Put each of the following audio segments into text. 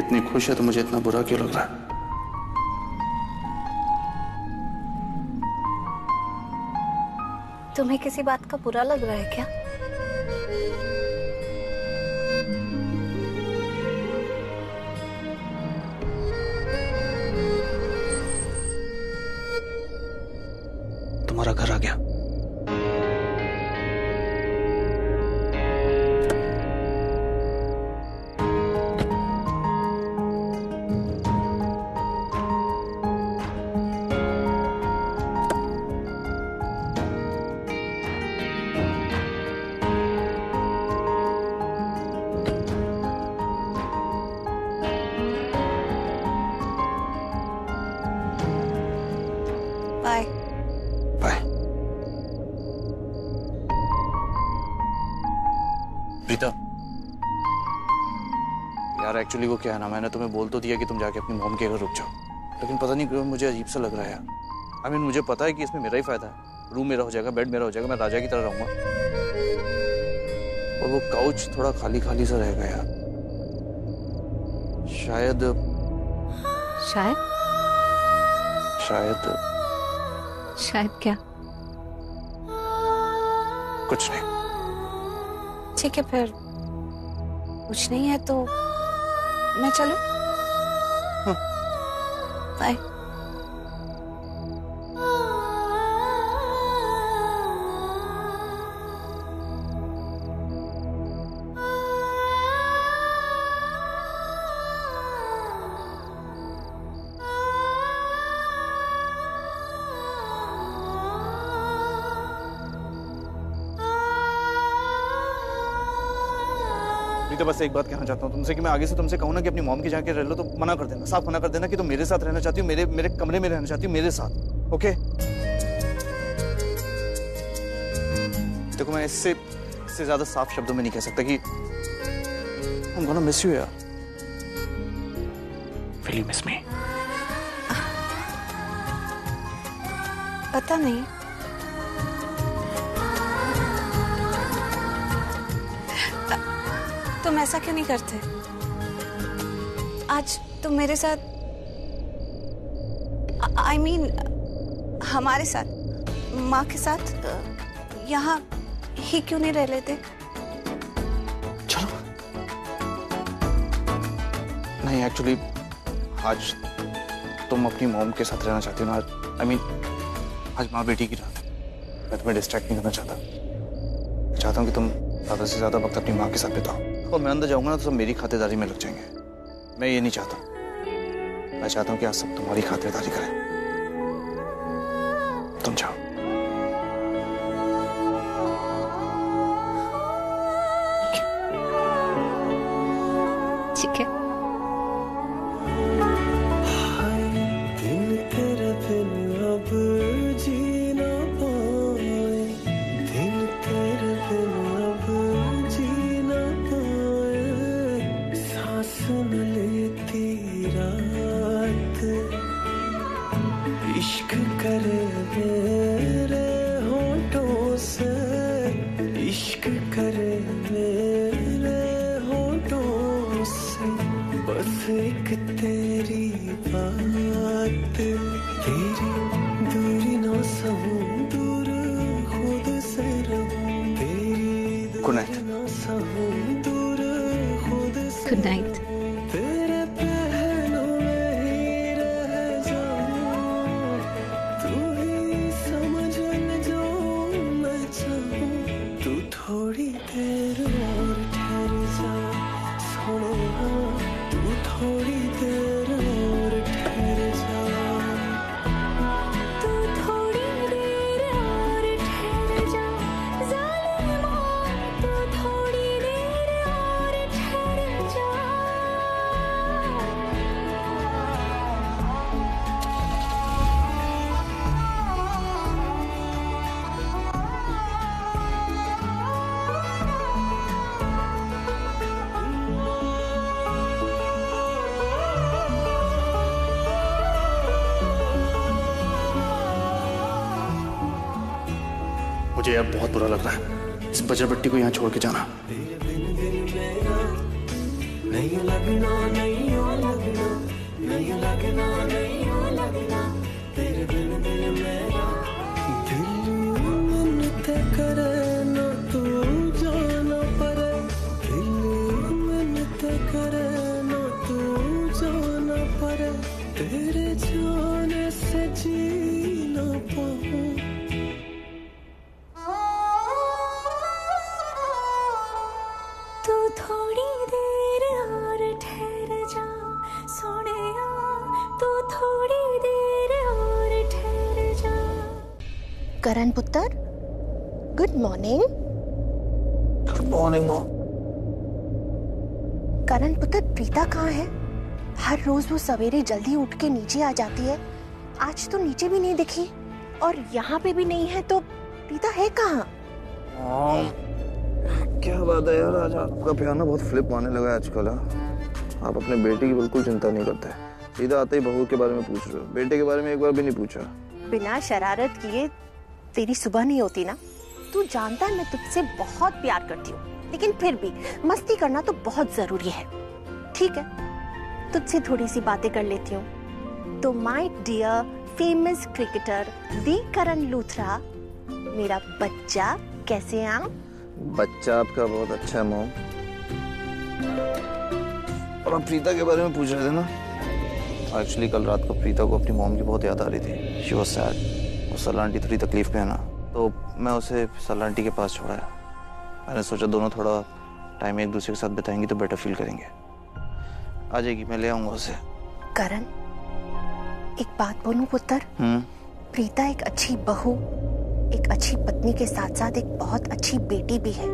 इतनी खुश है तो मुझे इतना बुरा क्यों लग रहा है? तुम्हें किसी बात का बुरा लग रहा है क्या? तुम्हारा घर आ गया। बाय। बाय। प्रीता, यार एक्चुअली वो क्या है ना, मैंने तुम्हें बोल तो दिया कि तुम जाके अपनी मॉम के घर रुक जाओ, लेकिन पता नहीं क्यों मुझे अजीब सा लग रहा है यार। आई मीन मुझे पता है कि इसमें मेरा ही फायदा है, रूम मेरा हो जाएगा, बेड मेरा हो जाएगा, मैं राजा की तरह रहूंगा, और वो काउच थोड़ा खाली खाली सा रहेगा यार। शायद शायद शायद शायद क्या? कुछ नहीं। ठीक है, फिर कुछ नहीं है तो मैं चलूं? हाँ। बाय। तो बस एक बात कहना चाहता हूँ तुमसे कि मैं आगे से तुमसे कहूँ ना कि अपनी मॉम की जाके रह लो तो मना कर देना, साफ मना कर देना कि तुम मेरे साथ रहना चाहती हो, मेरे कमरे में रहना चाहती हो मेरे साथ। ओके? देखो मैं इससे ज्यादा साफ शब्दों में नहीं कह सकता कि I'm gonna miss you यार। Will you miss me? पता नहीं। तुम ऐसा क्यों नहीं करते? आज तुम मेरे साथ, I mean, हमारे साथ, माँ के साथ यहाँ ही क्यों नहीं रह लेते? चलो। नहीं एक्चुअली आज तुम अपनी मॉम के साथ रहना चाहती हो ना। I mean, आज माँ बेटी की रात है, मैं तुम्हें डिस्ट्रैक्ट नहीं करना चाहता हूँ कि तुम ज्यादा से ज्यादा वक्त अपनी माँ के साथ बिताओ, और मैं अंदर जाऊंगा ना तो सब मेरी खातिरदारी में लग जाएंगे। मैं ये नहीं चाहता, मैं चाहता हूँ कि आज सब तुम्हारी खातिरदारी करें। तुम जाओ। ठीक है। इश्क करे मेरे होठों से, इश्क करे मेरे होठों से, बस एक तेरी बात, तेरी दूरी ना सहूं, दूर खुद से रहूं, तेरी दूरी ना सहूं, दूर खुद से। Good night. थोड़ी देर और ठहर जा सोनिया, तू थोड़ी देर और ठहर जा, तू थोड़ी देर और ठहर जा, ज़ालिमा, तू थोड़ी देर और ठहर जा। मुझे अब बहुत बुरा लग रहा है इस बजरबट्टी को यहाँ छोड़ के जाना। नहीं लगना नहीं नहीं लगना तेरे बिन दिल मेरा दिल मन ते करे ना तू जाना परे दिल मन ते करे ना तू जाना परे तेरे जाने से जी ना पाऊं तू थोड़ी देर और ठहर जा सोनिया तू थोड़ी देर और ठहर जा। करण पुत्र, good morning. Good morning mom. Karan पुत्र, प्रीता कहाँ है? हर रोज वो सवेरे जल्दी उठ के नीचे आ जाती है, आज तो नीचे भी नहीं दिखी और यहाँ पे भी नहीं है, तो प्रीता है कहाँ? मॉम, क्या बात है यार, आज आपका पियानो बहुत फ्लिप मारने लगा है आजकल। आप अपने बेटे की बिल्कुल चिंता नहीं करते, सीधा आते ही बहू के बारे में पूछ रहे हो, बेटे के बारे में एक बार भी नहीं पूछा। बिना शरारत किए तेरी सुबह नहीं होती ना। तू जानता है मैं तुझसे बहुत प्यार करती हूँ, लेकिन फिर भी मस्ती करना तो बहुत जरूरी है। ठीक है, तुझसे थोड़ी सी बातें कर लेती हूँ। तो माय डियर फेमस क्रिकेटर दी करण लूथरा, मेरा बच्चा, कैसे हैं आप? बच्चा आपका बहुत अच्छा है मॉम। और आप प्रीता के बारे में पूछ रहे थे ना, एक्चुअली कल रात को प्रीता को अपनी मॉम की बहुत याद आ रही थी। She was sad. वो सरला आंटी थोड़ी तकलीफ में है ना, तो मैं उसे सरला आंटी के पास छोड़ा है। मैंने सोचा दोनों थोड़ा टाइम एक दूसरे के साथ बिताएंगे तो बेटर फील करेंगे। आ जाएगी, मैं ले आऊंगा उसे। करण, एक बात बोलूं पुत्र? प्रीता एक अच्छी बहू, एक अच्छी पत्नी के साथ साथ एक बहुत अच्छी बेटी भी है।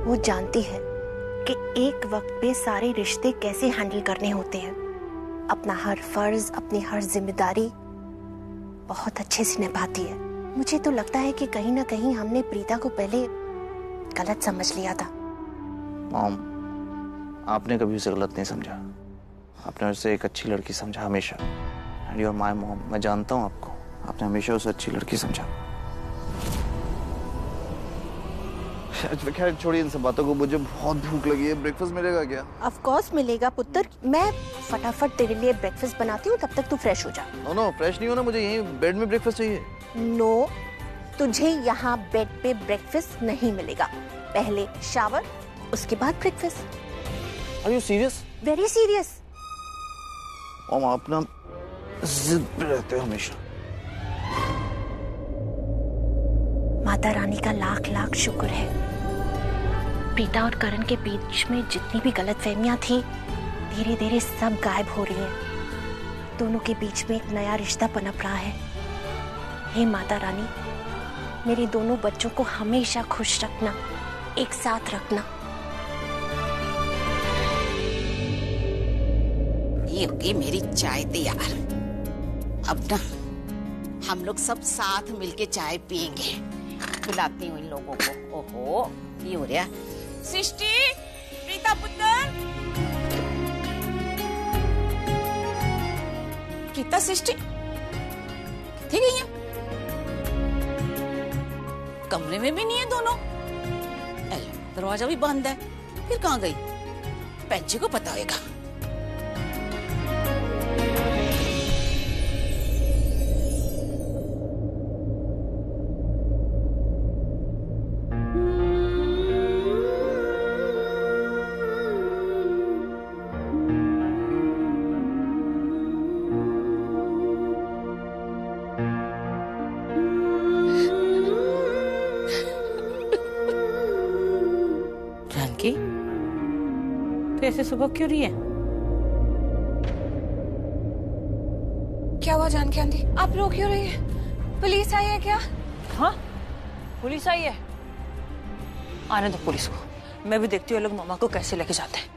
वो जानती है कि एक वक्त पे सारे रिश्ते कैसे हैंडल करने होते हैं। अपना हर फर्ज, अपनी हर जिम्मेदारी बहुत अच्छे से निभाती है। मुझे तो लगता है कि कहीं ना कहीं हमने प्रीता को पहले गलत समझ लिया था। मॉम, आपने कभी उसे गलत नहीं समझा, आपने उसे एक अच्छी लड़की समझा हमेशा। And you are my mom, मैं जानता हूँ आपको, आपने हमेशा उसे अच्छी लड़की समझा। खैर छोड़िए इन सब बातों को, मुझे बहुत भूख लगी है। ब्रेकफास्ट मिलेगा क्या? ऑफ कोर्स मिलेगा पुत्र, मैं फटाफट तेरे लिए ब्रेकफास्ट बनाती हूँ, तब तक तू फ्रेश हो जा। नो फ्रेश नहीं होना, मुझे यहीं बेड में ब्रेकफास्ट चाहिए। नो, तुझे यहाँ बेड पे ब्रेकफास्ट नहीं मिलेगा। पहले शावर, उसके बाद breakfast. Are you serious? Very serious. Mom, आप ना जिद पे रहते हो हमेशा। माता रानी का लाख लाख शुक्र है, प्रीता और करण के बीच में जितनी भी गलतफहमियां थी धीरे धीरे सब गायब हो रही हैं। दोनों के बीच में एक नया रिश्ता पनप रहा है। हे माता रानी, मेरे दोनों बच्चों को हमेशा खुश रखना, एक साथ रखना। ये होगी मेरी चाय तैयार। अब ना हम लोग सब साथ मिलके चाय पियेंगे। बुलाती हूँ इन लोगों को। ओहो, ये हो रहा। सृष्टि, प्रीता पुत्र, प्रीता, सृष्टि कितनी गई है? कमरे में भी नहीं है दोनों। दरवाजा भी बंद है, फिर कहाँ गई? पैंची को पता होगा। तो ऐसे सुबह क्यों रही है? क्या हुआ जानकी आंटी, आप रो क्यों रही है? पुलिस आई है क्या? हाँ, पुलिस आई है। आने दो पुलिस को, मैं भी देखती हूँ लोग मामा को कैसे लेके जाते हैं।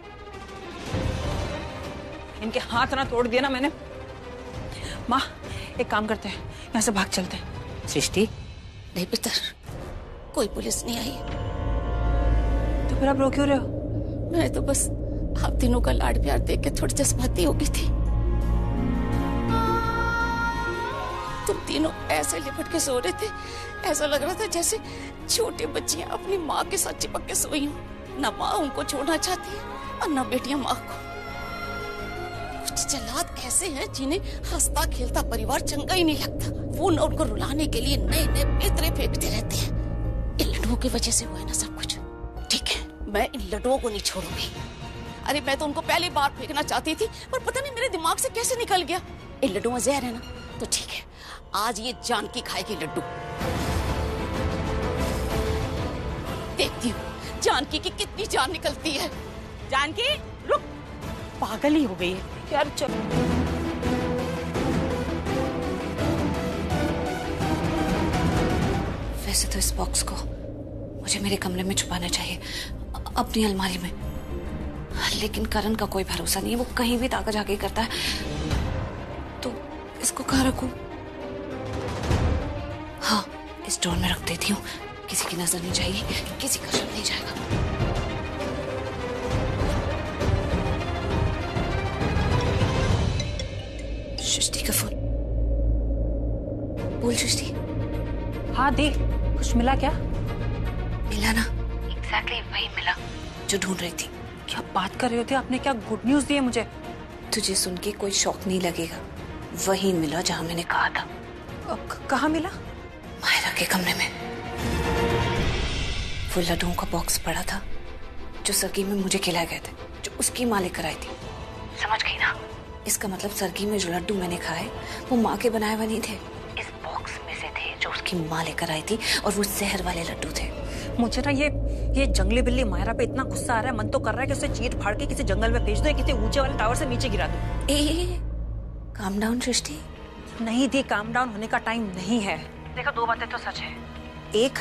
इनके हाथ ना तोड़ दिया ना मैंने। माँ, एक काम करते हैं, यहाँ से भाग चलते हैं। सृष्टि, नहीं पुत्र, कोई पुलिस नहीं आई। तो फिर आप रो क्यों रहे हो? मैं तो बस आप तीनों का लाड प्यार देख के थोड़ी जज्बाती हो गई थी। तुम तीनों ऐसे लिपट के सो रहे थे, ऐसा लग रहा था जैसे छोटी बच्चियां अपनी माँ के साथ चिपक के सोई हूँ। न माँ उनको छोड़ना चाहती है और न बेटियां माँ को। कुछ कुछ जल्लाद ऐसे हैं जिन्हें हंसता खेलता परिवार चंगा ही नहीं लगता। वो न उनको रुलाने के लिए नए नए पेतरे फेंकते रहते हैं। इन लड्डुओं की वजह से हुआ है ना सब कुछ। ठीक है, मैं इन लड्डुओं को नहीं छोड़ूंगी। अरे मैं तो उनको पहली बार फेंकना चाहती थी, पर पता नहीं मेरे दिमाग से कैसे निकल गया। इन लड्डुओं में जहर है ना, तो ठीक है, आज ये जानकी खाएगी लड्डू। देखती हूँ जानकी की कितनी जान निकलती है। जानकी रुक, पागल ही हो गई है यार। चल वैसे तो इस बॉक्स को मुझे मेरे कमरे में छुपाना चाहिए, अपनी अलमारी में, लेकिन करण का कोई भरोसा नहीं है। वो कहीं भी ताका झाकी करता है, तो इसको कहाँ रखूं? हाँ, इस ड्रॉर में रख देती हूँ। किसी की नजर नहीं जाएगी, किसी का शक नहीं जाएगा। सृष्टि का फोन। बोल सृष्टि। हाँ दी, कुछ मिला क्या? मिला ना, एग्जैक्टली वही मिला जो ढूंढ रही थी। क्या बात कर रहे होते? आपने क्या गुड न्यूज दी है मुझे? तुझे सुन के कोई शौक नहीं लगेगा। वही मिला जहां मैंने कहा था। कहाँ मिला? मायरा के कमरे में। वो लड्डुओं का बॉक्स पड़ा था जो सरगी में मुझे खिलाए गए थे, जो उसकी माँ लेकर आई थी। समझ गई ना? इसका मतलब सरगी में जो लड्डू मैंने खाए वो माँ के बनाए हुए नहीं थे, इस बॉक्स में से थे जो उसकी माँ लेकर आई थी, और वो जहर वाले लड्डू थे। मुझे ना ये जंगली बिल्ली मायरा पे इतना गुस्सा आ रहा है, मन तो कर रहा है कि उसे चीर फाड़ के किसी जंगल में भेज दो, किसी ऊंचे वाले टावर से नीचे गिरा दो। काम डाउन सृष्टि। नहीं दी, काम डाउन होने का टाइम नहीं है। देखो, दो बातें तो सच है। एक,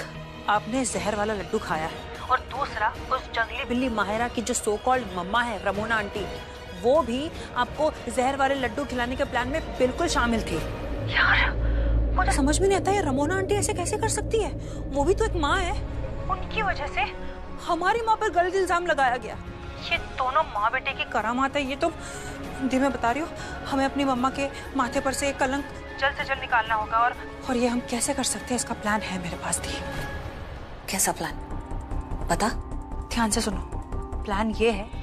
आपने जहर वाला लड्डू खाया है, और दूसरा, उस जंगली बिल्ली माहिरा की जो सो कॉल्ड मम्मा है, रमोना आंटी, वो भी आपको जहर वाले लड्डू खिलाने के प्लान में बिल्कुल शामिल थी। यार, मुझे समझ में नहीं आता है, रमोना आंटी ऐसे कैसे कर सकती है? वो भी तो एक माँ है। उनकी वजह से हमारी माँ पर गलत इल्जाम लगाया गया। ये दोनों माँ बेटे की करामात है। ये तो दी, मैं बता रही हूँ, हमें अपनी मम्मा के माथे पर से एक कलंक जल्द से जल्द निकालना होगा। और ये हम कैसे कर सकते हैं? इसका प्लान है मेरे पास। दी, कैसा प्लान? बता। ध्यान से सुनो। प्लान ये है,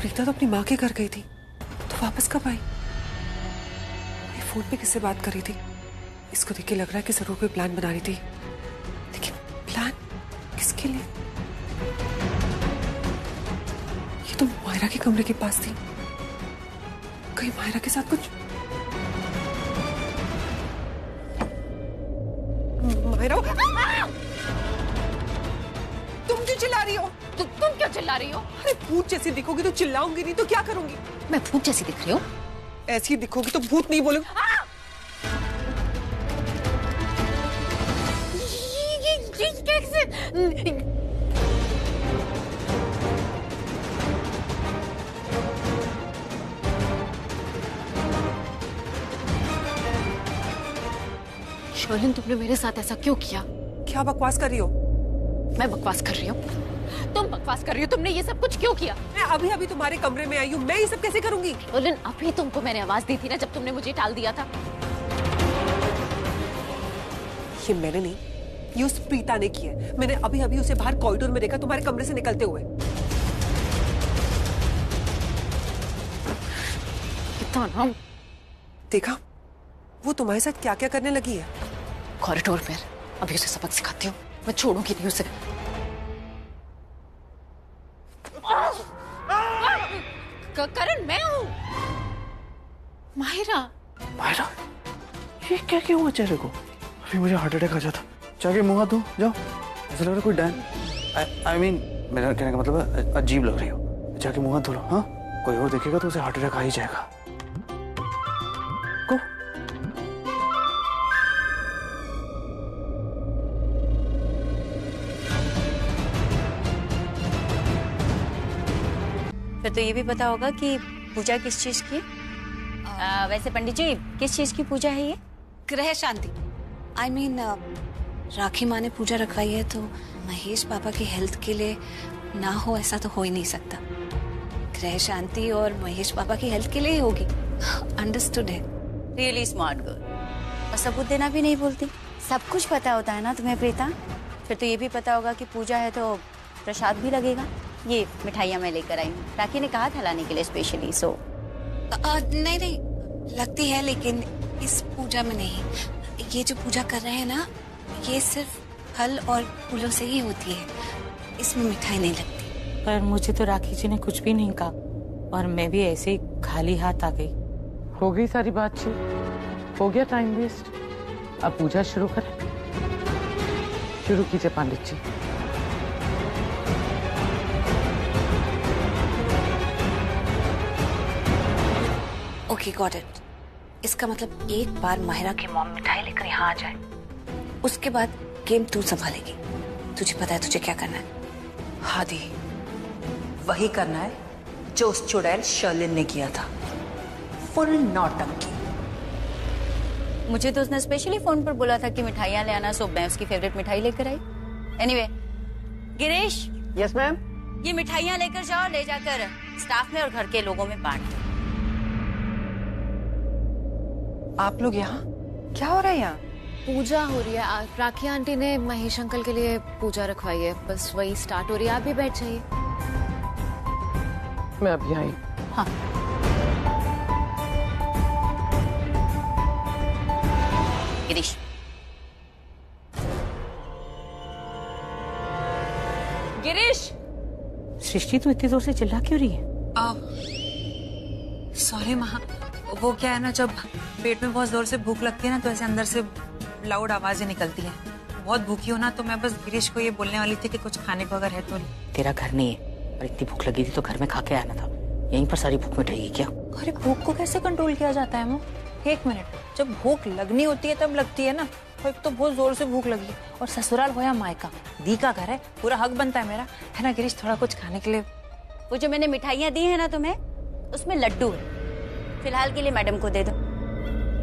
प्रीता तो अपनी माँ के घर गई थी, तो वापस कब आई? ये फोन पे किससे बात कर रही थी? इसको देख के लग रहा है कि जरूर कोई प्लान बना रही थी। लेकिन प्लान किसके लिए? ये तो मायरा के कमरे के पास थी। कहीं मायरा के साथ कुछ? मायरा, तुम क्यों चिल्ला रही हो? तुम क्यों चिल्ला रही हो? अरे भूत जैसी दिखोगी तो चिल्लाऊंगी नहीं तो क्या करूंगी? मैं भूत जैसी दिख रही हूँ? ऐसी दिखोगी तो भूत नहीं बोलूंगी। ये कैसे? शर्लिन, तुमने मेरे साथ ऐसा क्यों किया? क्या बकवास कर रही हो? मैं बकवास कर रही हूँ? तुम बकवास कर रही हो? तुमने ये सब कुछ क्यों किया? मैं अभी अभी तुम्हारे कमरे में आई हूँ, मैं ये सब कैसे करूंगी? शर्लिन, अभी तुमको मैंने आवाज दी थी ना जब तुमने मुझे टाल दिया था। ये मैंने नहीं, ये उस प्रीता ने किया है। मैंने अभी अभी उसे बाहर कॉरिडोर में देखा तुम्हारे कमरे से निकलते हुए। कितना नाम देखा वो तुम्हारे साथ क्या क्या करने लगी है। कॉरिडोर में अभी उसे सबक सिखाती हूँ, मैं छोड़ूंगी नहीं उसे। करण, मैं हूँ माहिरा। माहिरा, ये क्या क्या हुआ चेहरे को? अभी मुझे हार्ट अटैक आ जाता। जाके मुंह हाथ धो जाओ। ऐसा लग रहा है कोई डैन, आई मीन मेरा कहने का मतलब है अजीब लग रही हो। जाके मुंह हाथ धो लो। हाँ, कोई और देखेगा तो उसे हार्ट अटैक आ ही जाएगा। को फिर तो ये भी पता होगा कि पूजा किस चीज की? वैसे पंडित जी किस चीज की पूजा है ये? ग्रह शांति। आई मीन राखी माँ ने पूजा रखवाई है तो महेश पापा की हेल्थ के लिए ना हो ऐसा तो हो ही नहीं सकता। ग्रह शांति और महेश पापा की हेल्थ के लिए ही होगी। अंडरस्टूड है। Really smart girl. और सबूत देना भी नहीं बोलती। सब कुछ पता होता है ना तुम्हें प्रीता। फिर तो ये भी पता होगा कि पूजा है तो प्रसाद भी लगेगा। ये मिठाइयाँ मैं लेकर आई हूँ, राखी ने कहा था लाने के लिए स्पेशली। सो नहीं नहीं लगती है, लेकिन इस पूजा में नहीं। ये जो पूजा कर रहे हैं ना, ये सिर्फ फल और फूलों से ही होती है, इसमें मिठाई नहीं लगती। पर मुझे तो राखी जी ने कुछ भी नहीं कहा और मैं भी ऐसे ही खाली हाथ आ गई। हो गई सारी बातचीत, हो गया टाइम वेस्ट। अब पूजा शुरू करें। शुरू कीजिए Pandit ji. Okay got it. इसका मतलब एक बार माहिरा की मॉम मिठाई लेकर यहाँ आ जाए, उसके बाद गेम तू संभालेगी। तुझे पता है तुझे क्या करना है? हाँ दी, वही करना है जो उस चुड़ैल शर्लिन ने किया था। फुल नौटंकी। मुझे तो उसने स्पेशली फोन पर बोला था कि मिठाइयाँ ले आना, सो मैं उसकी फेवरेट मिठाई लेकर आई। एनीवे, गिरीश। Yes ma'am. ये मिठाइयाँ लेकर जाओ, ले जाकर स्टाफ में और घर के लोगों में बांट दो। आप लोग यहाँ क्या हो रहा है? यहाँ पूजा हो रही है। राखी आंटी ने महेश अंकल के लिए पूजा रखवाई है, बस वही स्टार्ट हो रही है। आप भी बैठ जाइए। मैं अभी आई। हाँ। गिरीश, गिरीश। सृष्टि तू इतनी जोर से चिल्ला क्यों रही है? सॉरी माँ, वो क्या है ना, जब पेट में बहुत जोर से भूख लगती है ना तो ऐसे अंदर से लाउड आवाजें निकलती हैं। बहुत भूखी हो ना, तो मैं बस गिरीश को ये बोलने वाली थी कि कुछ खाने को अगर है तो। तेरा घर नहीं है और इतनी भूख लगी थी तो घर में खा के आना था। यहीं पर सारी भूख मिटेगी क्या? अरे भूख को कैसे कंट्रोल किया जाता है? एक मिनट, जब भूख लगनी होती है तब लगती है ना। तो एक तो बहुत जोर से भूख लगी और ससुराल हो या मायका, दी का घर है, पूरा हक बनता है मेरा, है ना गिरीश? थोड़ा कुछ खाने के लिए। वो जो मैंने मिठाइयाँ दी है ना तुम्हें, उसमें लड्डू है। फिलहाल के लिए मैडम को दे दो,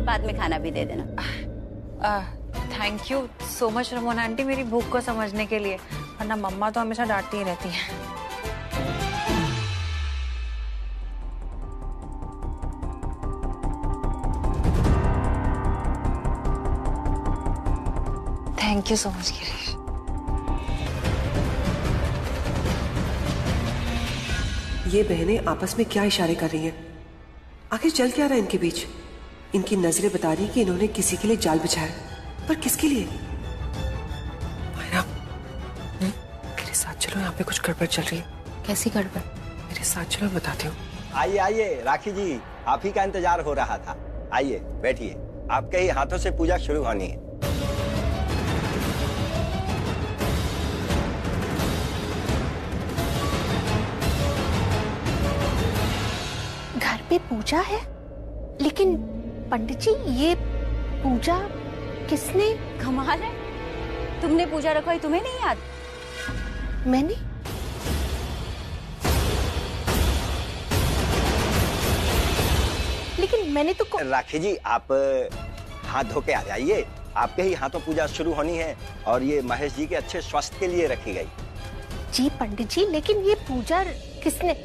बाद में खाना भी दे देना। Thank you so much Ramona aunty, मेरी भूख को समझने के लिए, वरना मम्मा तो हमेशा डांटती ही रहती है। Thank you so much Girish. ये बहनें आपस में क्या इशारे कर रही हैं? आखिर चल क्या रहा है इनके बीच? इनकी नजरें बता रही कि इन्होंने किसी के लिए जाल बिछाया, पर किसके लिए? मायरा, मेरे साथ चलो, यहाँ पे कुछ गड़बड़ चल रही है। कैसी गड़बड़? मेरे साथ चलो, बताती हूँ। आइए आइए राखी जी, आप ही का इंतजार हो रहा था। आइए बैठिए, आपके ही हाथों से पूजा शुरू होनी है। घर पे पूजा है, लेकिन पंडित जी ये पूजा किसने? कमाल है, तुमने पूजा रखवाई, तुम्हें नहीं याद? मैंने? लेकिन मैंने तो राखी जी, आप हाथ धो के आ जाइए। आपके ही हाथों पूजा शुरू होनी है और ये महेश जी के अच्छे स्वास्थ्य के लिए रखी गई। जी पंडित जी, लेकिन ये पूजा किसने?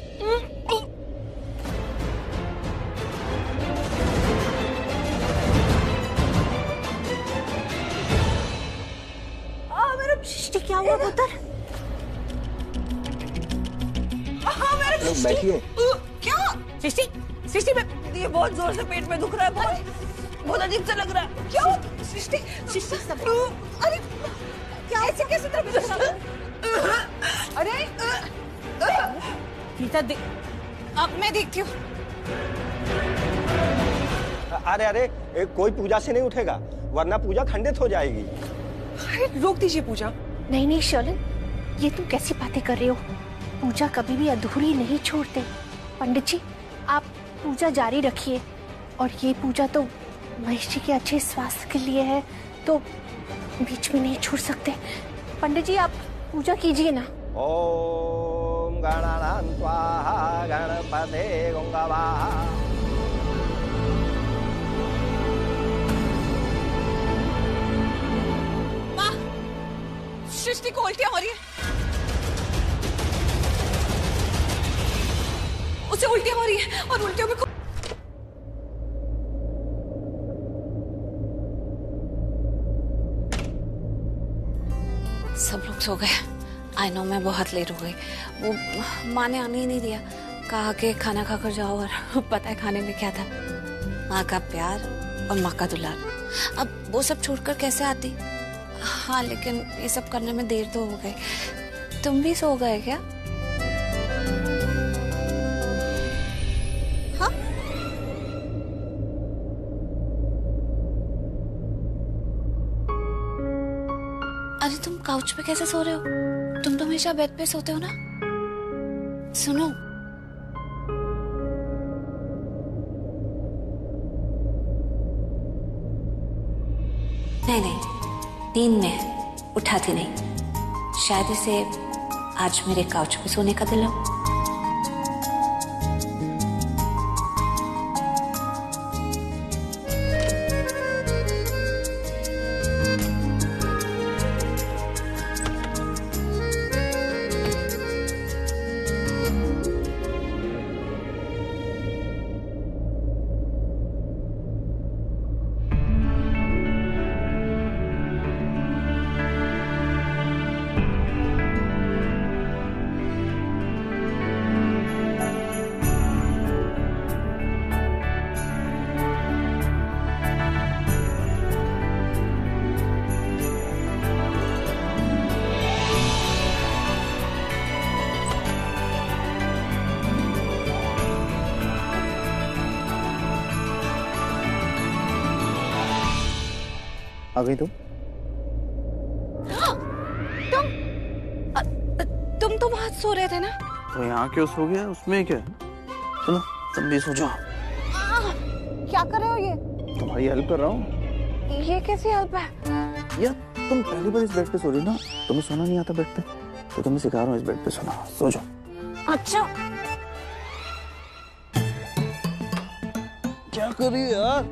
मेरा सृष्टि क्या हुआ पुत्र? बैठिए। क्या सृष्टि? सृष्टि में ये बहुत जोर से पेट में दुख रहा है, बहुत अजीब सा लग रहा है। क्या सृष्टि? सृष्टि सब अरे क्या ऐसे कैसे अरे गीता अब मैं देखती हूँ। अरे अरे, कोई पूजा से नहीं उठेगा वरना पूजा खंडित हो जाएगी। अरे रोक दीजिए पूजा। नहीं नहीं शर्लिन, ये तुम कैसी बातें कर रही हो? पूजा कभी भी अधूरी नहीं छोड़ते। पंडित जी आप पूजा जारी रखिए, और ये पूजा तो महेश जी के अच्छे स्वास्थ्य के लिए है, तो बीच में नहीं छोड़ सकते। पंडित जी आप पूजा कीजिए ना। ओम गणानां स्वाहा गणपते गंगवाहा। माँ, सृष्टि को उल्टियां हो रही है। उसे उल्टियां हो रही है और उल्टियों में सब लोग सो गए। आई नो मैं बहुत लेट हो गई। वो माँ ने आने ही नहीं दिया, कहा कि खाना खाकर जाओ। और पता है खाने में क्या था? माँ का प्यार और माँ का दुलार। अब वो सब छोड़कर कैसे आती? हाँ, लेकिन ये सब करने में देर तो हो गई। तुम भी सो गए क्या? हाँ? अरे तुम काउच पे कैसे सो रहे हो? तुम तो हमेशा बेड पे सोते हो ना। सुनो, नहीं, नींद में उठाती नहीं। शायद इसे आज मेरे काउच पे सोने का दिल हो। आ गई तुम? तुम तो वहां सो रहे थे ना? तो यहाँ क्यों सो गया? उसमें क्या? चलो तुम भी सो जाओ। क्या कर रहे हो ये? तुम्हारी हेल्प कर रहा हूँ। ये कैसी हेल्प है? यार तुम पहली बार इस बेड पे सो रही हो ना, तुम्हें सोना नहीं आता बेड पे, तो तुम्हें सिखा रहा हूँ इस बेड पे सोना। सो जाओ। अच्छा, क्या कर रही है यार?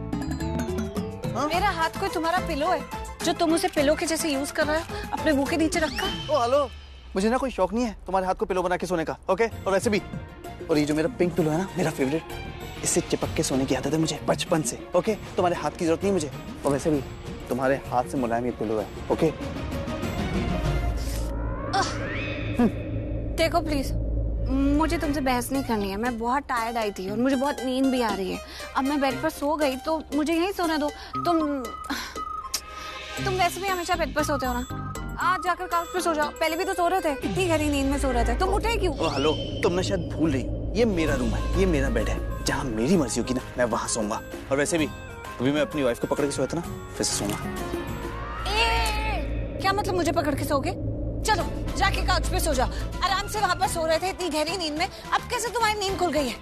हाँ? मेरा हाथ कोई तुम्हारा पिलो है जो तुम उसे पिलो के जैसे यूज कर रहे हो अपने मुंह के नीचे रखकर? ओ हेलो, मुझे ना कोई शौक नहीं है तुम्हारे हाथ को पिलो बना के सोने का, ओके? और वैसे भी, और ये जो मेरा पिंक पिलो है ना, मेरा फेवरेट, इससे चिपक के सोने की आदत है मुझे बचपन से, ओके? तुम्हारे हाथ की जरूरत नहीं मुझे। और वैसे भी तुम्हारे हाथ से मुलायम ये पिलो है, ओके? देखो प्लीज, मुझे तुमसे बहस नहीं करनी है। मैं बहुत टायर्ड आई थी और मुझे बहुत नींद भी आ रही है। अब मैं बेड पर सो गई तो मुझे यहीं सोने दो। तुम वैसे भी हमेशा बेड पर सोते हो ना, आज जाकर काउच पे सो जाओ। पहले भी तो सो रहे थे, कितनी गहरी नींद में सो रहे थे। तुम उठे क्यों? ओ हेलो, तुम ना शायद भूल रही हो, ये मेरा रूम है, ये मेरा बेड है। जहाँ मेरी मर्जी होगी ना, मैं वहाँ सोऊंगा। और वैसे भी अभी मैं अपनी वाइफ को पकड़ के सोया था ना, फिर से सोऊंगा। क्या मतलब मुझे पकड़ के सोगे? चलो जाके काउच पे सो जाओ। आराम से वहाँ पर सो रहे थे इतनी गहरी नींद में, अब कैसे तुम्हारी नींद खुल गई है?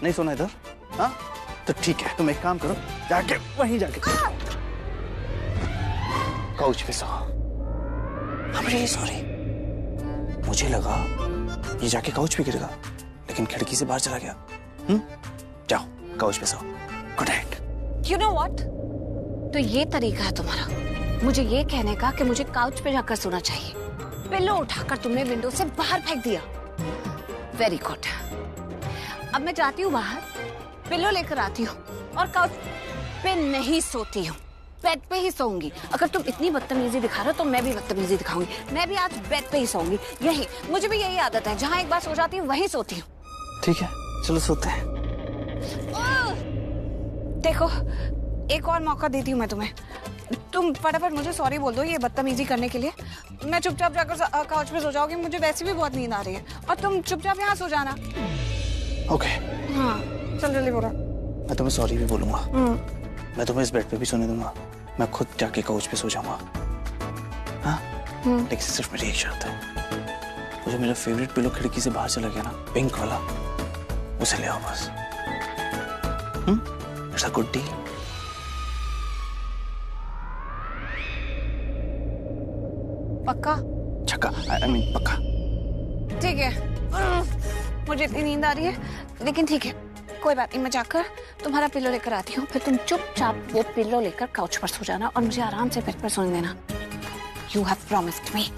नहीं सोना इधर? हाँ तो ठीक है, तुम एक काम करो, जाके वहीं जाके काउच पे सो। I'm really sorry। मुझे लगा ये जाके काउच पे गिरेगा, लेकिन खिड़की से बाहर चला गया। जाओ काउच पे सो। Good night. You know what? तो ये तरीका है तुम्हारा मुझे ये कहने का कि मुझे काउच पे जाकर सोना चाहिए। पिलो उठाकर तुमने विंडो से बाहर फेंक दिया। Very good. अब मैं जाती हूँ बाहर, पिलो लेकर आती हूँ और काउच पे नहीं सोती हूँ, बेड पे ही सोऊंगी। अगर तुम इतनी बदतमीजी दिखा रहे हो तो मैं भी बदतमीजी दिखाऊंगी। मैं भी आज बेड पे ही सोऊंगी। यही, मुझे भी यही आदत है, जहाँ एक बार सो जाती हूँ वहीं सोती हूँ। ठीक है चलो सोते हैं। देखो एक और मौका देती हूँ मैं तुम्हें। तुम फटाफट मुझे सॉरी बोल दो ये बदतमीजी करने के लिए। मैं चुपचाप जाकर काउच पे सो जाऊंगी, मुझे वैसे भी बहुत नींद आ रही है। और तुम चुपचाप यहाँ सो जाना। ओके। हाँ चल जल्दी बोला। मैं तुम्हें सॉरी भी बोलूंगा। मैं तुम्हें इस बेड पे भी सोने दूंगा। मैं खुद जाके काउच पे सो जाऊंगा। हाँ लेकिन सिर्फ मेरी एक शर्त है, मुझे मेरा फेवरेट पिलो खिड़की से बाहर चला गया ना, पिंक वाला, उसे ले आओ बस। It's a good deal. पक्का? छक्का, आई मीन पक्का। ठीक ठीक है, मुझे इतनी नींद आ रही है, लेकिन ठीक है, कोई बात नहीं, मैं जाकर तुम्हारा पिलो लेकर आती हूँ, फिर तुम चुपचाप वो पिलो लेकर काउच पर सो जाना और मुझे आराम से बेड पर सोने देना। You have promised me.